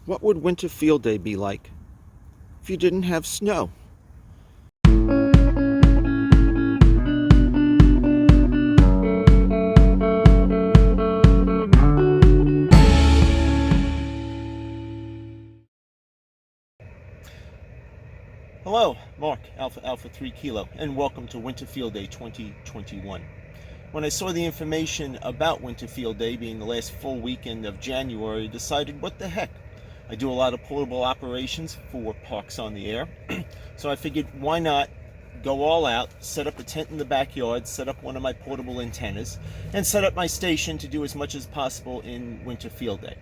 What would winter field day be like if you didn't have snow? Hello, Mark, Alpha 3 Kilo, and welcome to Winter Field Day 2021. When I saw the information about Winter Field Day being the last full weekend of January, I decided, what the heck? I do a lot of portable operations for Parks on the Air, so I figured, why not go all out, set up a tent in the backyard, set up one of my portable antennas, and set up my station to do as much as possible in Winter Field Day.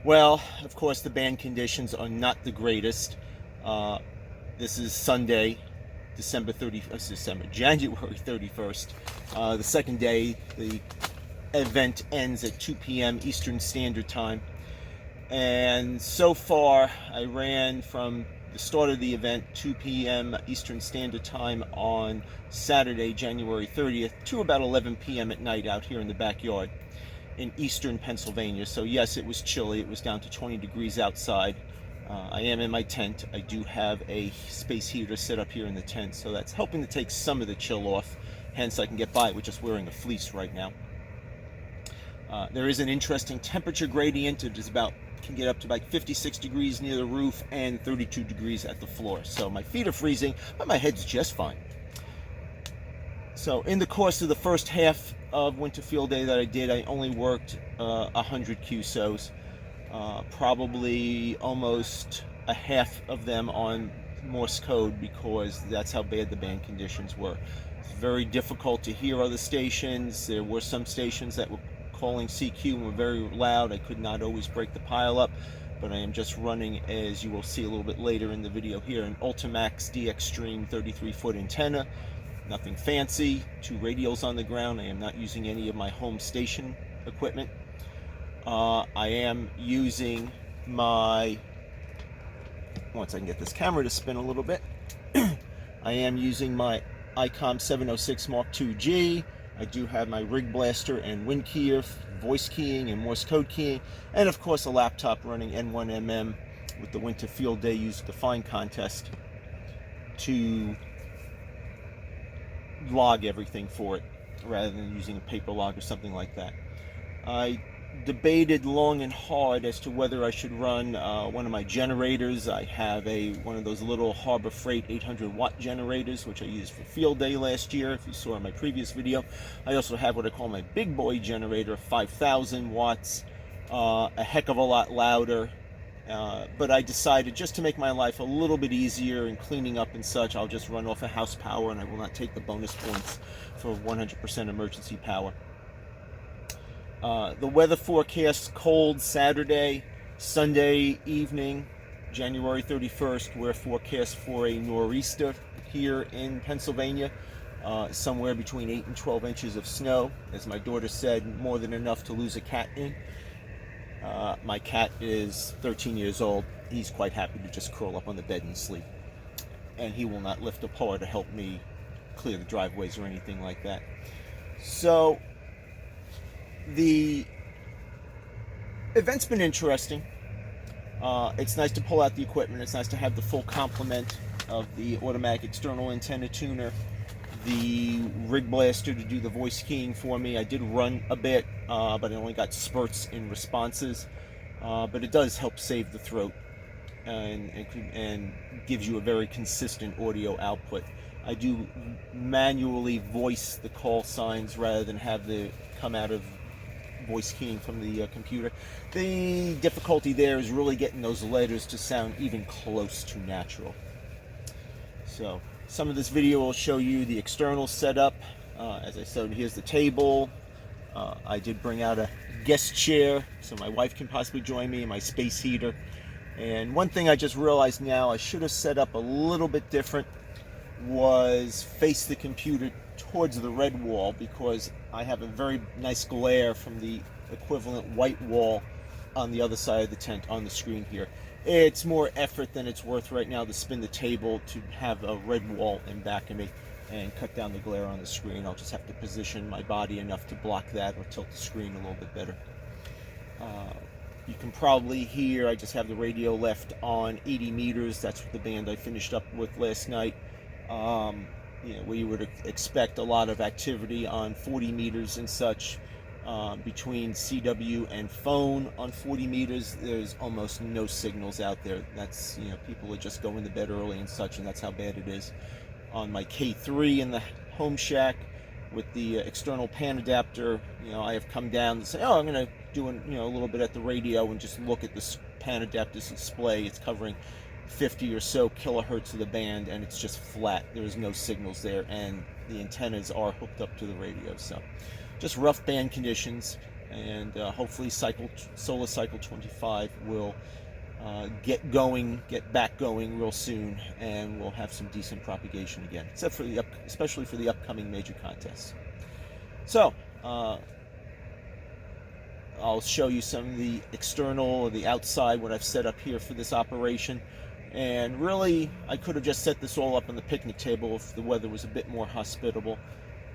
Well, of course, the band conditions are not the greatest. This is Sunday, January 31st. The second day, the event ends at 2 p.m. Eastern Standard Time. And so far, I ran from the start of the event, 2 p.m. Eastern Standard Time on Saturday, January 30th, to about 11 p.m. at night out here in the backyard in eastern Pennsylvania. So yes, it was chilly. It was down to 20 degrees outside. I am in my tent. I do have a space heater set up here in the tent, so that's helping to take some of the chill off. Hence, I can get by with just wearing a fleece right now. There is an interesting temperature gradient. It is can get up to about 56 degrees near the roof and 32 degrees at the floor. So my feet are freezing, but my head's just fine. So in the course of the first half of Winter Field Day that I did, I only worked 100 QSOs. Probably almost a half of them on Morse code, because that's how bad the band conditions were. It's very difficult to hear other stations. There were some stations that were calling CQ and were very loud. I could not always break the pile up, but I am just running, as you will see a little bit later in the video here, an Ultimax DX Stream 33-foot antenna. Nothing fancy, 2 radios on the ground. I am not using any of my home station equipment. I am using my, once I can get this camera to spin a little bit, I am using my ICOM 706 Mark II-G. I do have my Rig Blaster and Wind Keyer, voice keying and Morse code keying, and of course a laptop running N1MM with the Winter Field Day User Defined contest to log everything for it, rather than using a paper log or something like that. I debated long and hard as to whether I should run one of my generators. I have one of those little Harbor Freight 800-watt generators, which I used for Field Day last year, if you saw in my previous video. I also have what I call my big boy generator, 5,000 watts, a heck of a lot louder. But I decided, just to make my life a little bit easier in cleaning up and such, I'll just run off of house power, and I will not take the bonus points for 100% emergency power. The weather forecast: cold Saturday, Sunday evening, January 31st. We're forecast for a nor'easter here in Pennsylvania, somewhere between 8 and 12 inches of snow. As my daughter said, more than enough to lose a cat in. My cat is 13 years old. He's quite happy to just curl up on the bed and sleep. And he will not lift a paw to help me clear the driveways or anything like that. So the event's been interesting. It's nice to pull out the equipment. It's nice to have the full complement of the automatic external antenna tuner, the Rig Blaster to do the voice keying for me. I did run a bit, but I only got spurts in responses. But it does help save the throat and gives you a very consistent audio output. I do manually voice the call signs rather than have the come out of voice keying from the computer. The difficulty there is really getting those letters to sound even close to natural. So some of this video will show you the external setup. As I said, here's the table. I did bring out a guest chair so my wife can possibly join me, and my space heater. And one thing I just realized now I should have set up a little bit different was face the computer towards the red wall, because I have a very nice glare from the equivalent white wall on the other side of the tent on the screen here. It's more effort than it's worth right now to spin the table to have a red wall in back of me and cut down the glare on the screen. I'll just have to position my body enough to block that or tilt the screen a little bit better. You can probably hear I just have the radio left on 80 meters. That's what the band I finished up with last night. Where you would expect a lot of activity on 40 meters and such. Between CW and phone on 40 meters, there's almost no signals out there. That's, people are just going to bed early and such, and that's how bad it is. On my K3 in the home shack with the external pan adapter, I have come down and say, oh, I'm going to do a little bit at the radio and just look at this pan adapter's display. It's covering 50 or so kilohertz of the band, and it's just flat. There's no signals there, and the antennas are hooked up to the radio. So just rough band conditions, and hopefully solar cycle 25 will get back going real soon, and we'll have some decent propagation again, except for especially for the upcoming major contests. So I'll show you some of the external or the outside, what I've set up here for this operation. And really, I could have just set this all up on the picnic table if the weather was a bit more hospitable,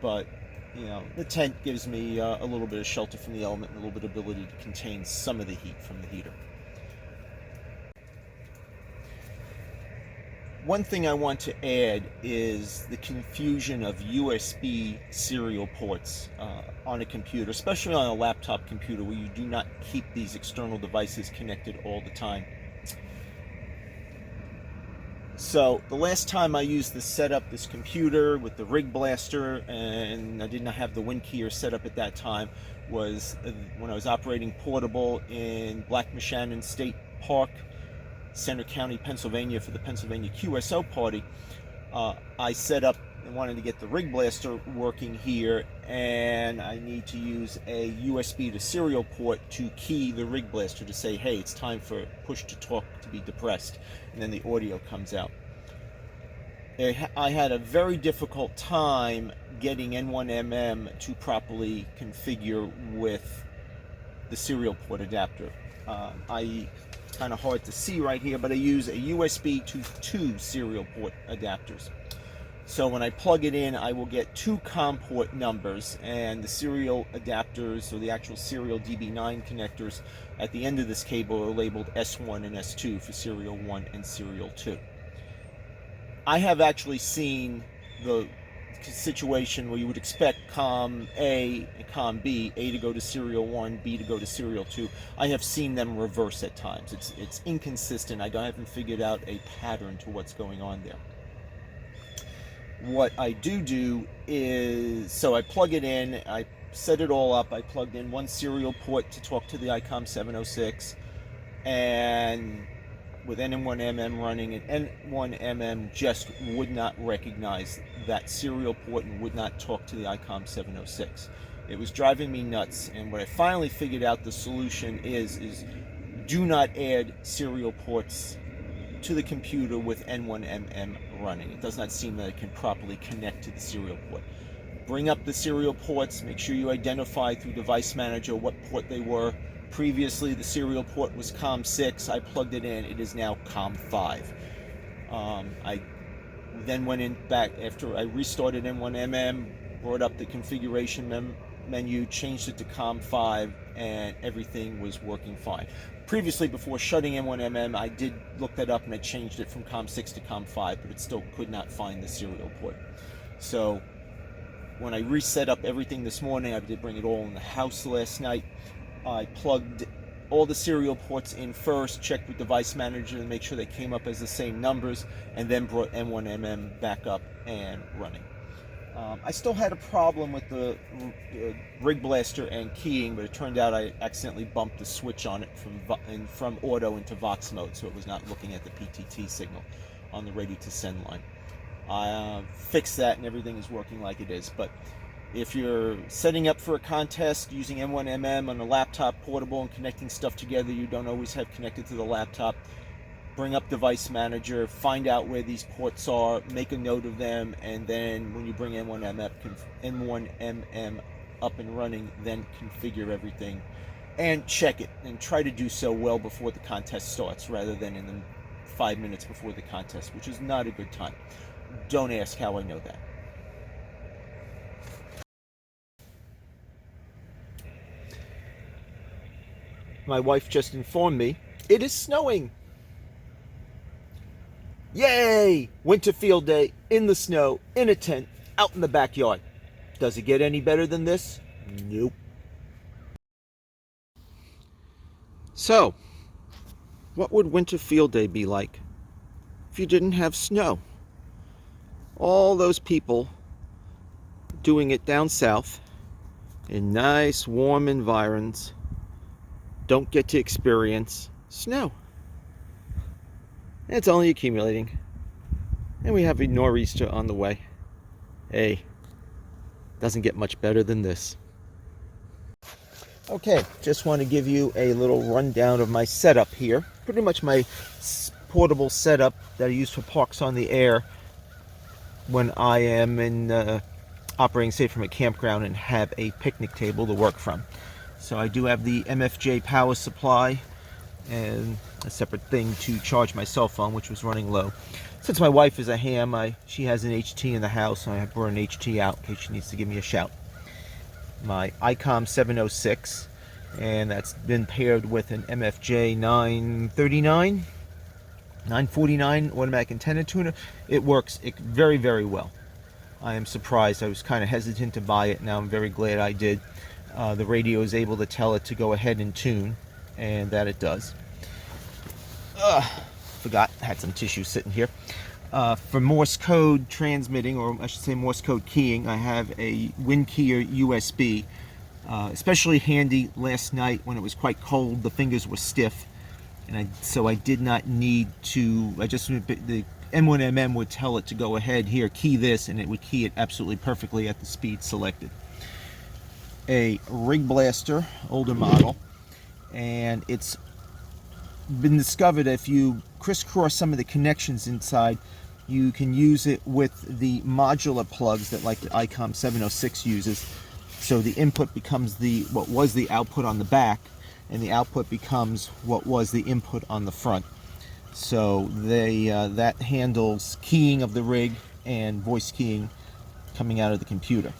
but the tent gives me a little bit of shelter from the element and a little bit of ability to contain some of the heat from the heater. One thing I want to add is the confusion of USB serial ports on a computer, especially on a laptop computer where you do not keep these external devices connected all the time. So the last time I used this setup, this computer with the rig blaster, and I did not have the WinKeyer set up at that time, was when I was operating portable in Black Meshannon State Park, Center County, Pennsylvania, for the Pennsylvania QSO party. I set up and wanted to get the rig blaster working here, and I need to use a USB to serial port to key the rig blaster to say, hey, it's time for push to talk to be depressed, and then the audio comes out. I had a very difficult time getting N1MM to properly configure with the serial port adapter. It's kind of hard to see right here, but I use a USB to 2 serial port adapters. So when I plug it in, I will get 2 COM port numbers, and the serial adapters, or the actual serial DB9 connectors at the end of this cable, are labeled S1 and S2 for serial 1 and serial 2. I have actually seen the situation where you would expect COM A and COM B, A to go to serial 1, B to go to serial 2. I have seen them reverse at times. It's inconsistent. I haven't figured out a pattern to what's going on there. What I do is, so I plug it in, I set it all up. I plugged in one serial port to talk to the ICOM 706, and with N1MM running, and N1MM just would not recognize that serial port and would not talk to the ICOM 706. It was driving me nuts, and what I finally figured out the solution is do not add serial ports to the computer with N1MM running. It does not seem that it can properly connect to the serial port. Bring up the serial ports, make sure you identify through Device Manager what port they were. Previously, the serial port was COM6. I plugged it in. It is now COM5. I then went in back after I restarted N1MM, brought up the configuration menu, changed it to COM5, and everything was working fine. Previously, before shutting N1MM, I did look that up and I changed it from COM6 to COM5, but it still could not find the serial port. So when I reset up everything this morning, I did bring it all in the house last night. I plugged all the serial ports in first, checked with Device Manager to make sure they came up as the same numbers, and then brought N1MM back up and running. I still had a problem with the rig blaster and keying, but it turned out I accidentally bumped the switch on it from auto into Vox mode, so it was not looking at the PTT signal on the ready to send line. I fixed that and everything is working like it is. But if you're setting up for a contest using N1MM on a laptop portable and connecting stuff together you don't always have connected to the laptop, bring up Device Manager, find out where these ports are, make a note of them, and then when you bring N1MM up and running, then configure everything and check it, and try to do so well before the contest starts rather than in the 5 minutes before the contest, which is not a good time. Don't ask how I know that. my wife just informed me it is snowing. Yay! Winter field day, in the snow, in a tent, out in the backyard. Does it get any better than this? Nope. So, what would winter field day be like if you didn't have snow? All those people doing it down south in nice warm environs don't get to experience snow. It's only accumulating. And we have a nor'easter on the way. Hey, doesn't get much better than this. Okay, just want to give you a little rundown of my setup here. Pretty much my portable setup that I use for Parks on the Air when I am in operating, say, from a campground and have a picnic table to work from. So I do have the MFJ power supply and a separate thing to charge my cell phone, which was running low. Since my wife is a ham, she has an HT in the house, so I have brought an HT out in case she needs to give me a shout. My ICOM 706, and that's been paired with an MFJ 949 automatic antenna tuner. It works very, very well. I am surprised. I was kind of hesitant to buy it. Now I'm very glad I did. The radio is able to tell it to go ahead and tune, and that it does. Forgot, had some tissue sitting here. For Morse code transmitting, or I should say Morse code keying, I have a WinKeyer USB. Especially handy last night when it was quite cold. The fingers were stiff, and so I did not need to. The M1MM would tell it to go ahead here, key this, and it would key it absolutely perfectly at the speed selected. A Rig Blaster, older model, and it's been discovered if you crisscross some of the connections inside, you can use it with the modular plugs that like the ICOM 706 uses. So the input becomes what was the output on the back, and the output becomes what was the input on the front. So that handles keying of the rig and voice keying coming out of the computer.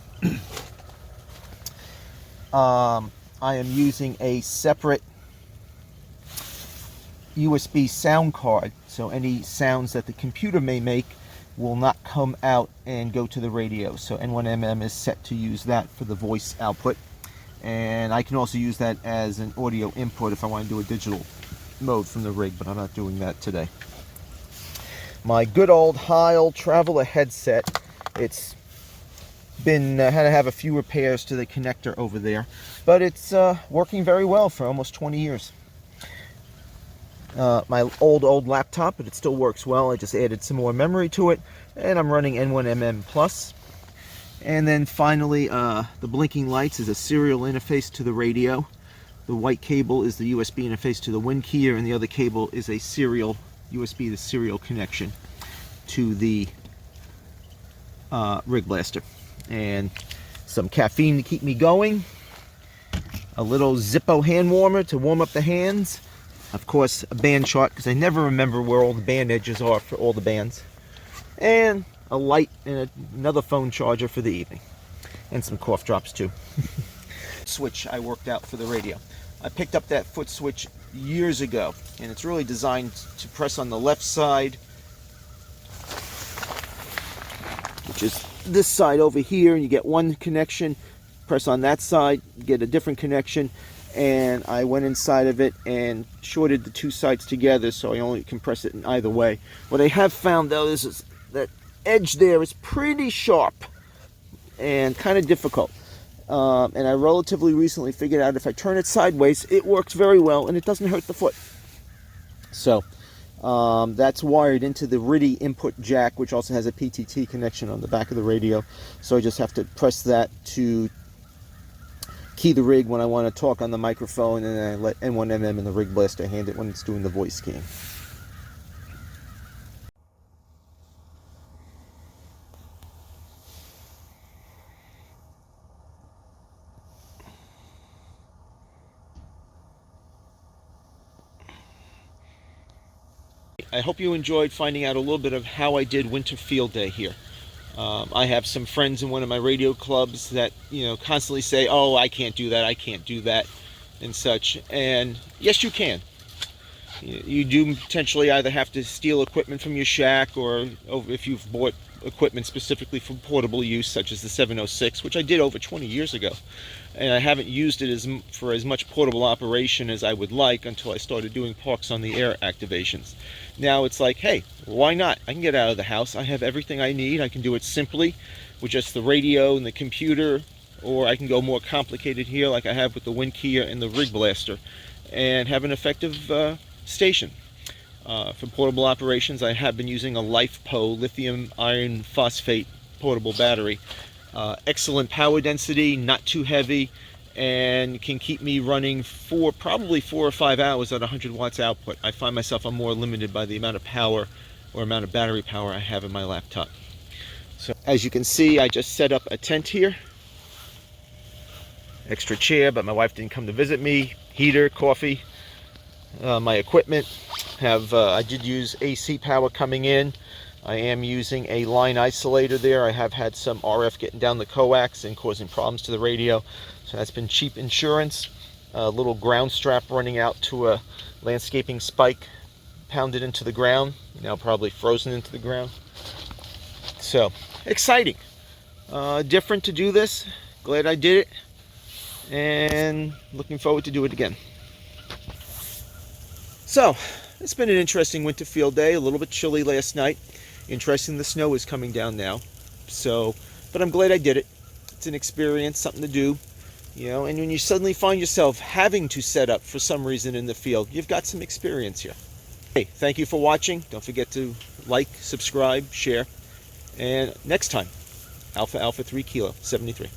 I am using a separate USB sound card, so any sounds that the computer may make will not come out and go to the radio. So N1MM is set to use that for the voice output, and I can also use that as an audio input if I want to do a digital mode from the rig, but I'm not doing that today. My good old Heil Traveler headset, it's been had to have a few repairs to the connector over there, but it's working very well for almost 20 years. My old laptop, but it still works well. I just added some more memory to it, and I'm running N1MM Plus. And then finally, the blinking lights is a serial interface to the radio. The white cable is the USB interface to the WinKeyer, and the other cable is a serial USB to serial connection to the Rig Blaster. And some caffeine to keep me going, a little Zippo hand warmer to warm up the hands, of course a band chart because I never remember where all the band edges are for all the bands, and a light and another phone charger for the evening, and some cough drops too. Switch I worked out for the radio. I picked up that foot switch years ago, and it's really designed to press on the left side, which is this side over here, and you get one connection. Press on that side, you get a different connection, and I went inside of it and shorted the two sides together so I only can press it in either way. What I have found though is that edge there is pretty sharp and kind of difficult. And I relatively recently figured out if I turn it sideways, it works very well and it doesn't hurt the foot. So that's wired into the RIDI input jack, which also has a PTT connection on the back of the radio. So I just have to press that to key the rig when I want to talk on the microphone, and then I let N1MM and the Rig Blaster hand it when it's doing the voice keying. I hope you enjoyed finding out a little bit of how I did winter field day here. I have some friends in one of my radio clubs that, constantly say, oh, I can't do that, I can't do that. and such. And yes, you can. You do potentially either have to steal equipment from your shack, or if you've bought equipment specifically for portable use, such as the 706, which I did over 20 years ago, and I haven't used it for as much portable operation as I would like until I started doing parks on the air activations. Now it's like, hey, why not? I can get out of the house. I have everything I need. I can do it simply with just the radio and the computer, or I can go more complicated here like I have with the WindKeyer and the Rig Blaster, and have an effective station. For portable operations, I have been using a LifePo lithium iron phosphate portable battery. Excellent power density, not too heavy, and can keep me running for probably 4 or 5 hours at 100 watts output. I find myself I'm more limited by the amount of power or amount of battery power I have in my laptop. So as you can see, I just set up a tent here. Extra chair, but my wife didn't come to visit me. Heater, coffee. My equipment I did use AC power coming in. I am using a line isolator there. I have had some RF getting down the coax and causing problems to the radio, so that's been cheap insurance. A little ground strap running out to a landscaping spike pounded into the ground, now probably frozen into the ground. So exciting, different to do this. Glad I did it, and looking forward to do it again. So, it's been an interesting winter field day, a little bit chilly last night. Interesting, the snow is coming down now. So, but I'm glad I did it. It's an experience, something to do. You know, and when you suddenly find yourself having to set up for some reason in the field, you've got some experience here. Hey, thank you for watching. Don't forget to like, subscribe, share. And next time, Alpha 3 Kilo 73.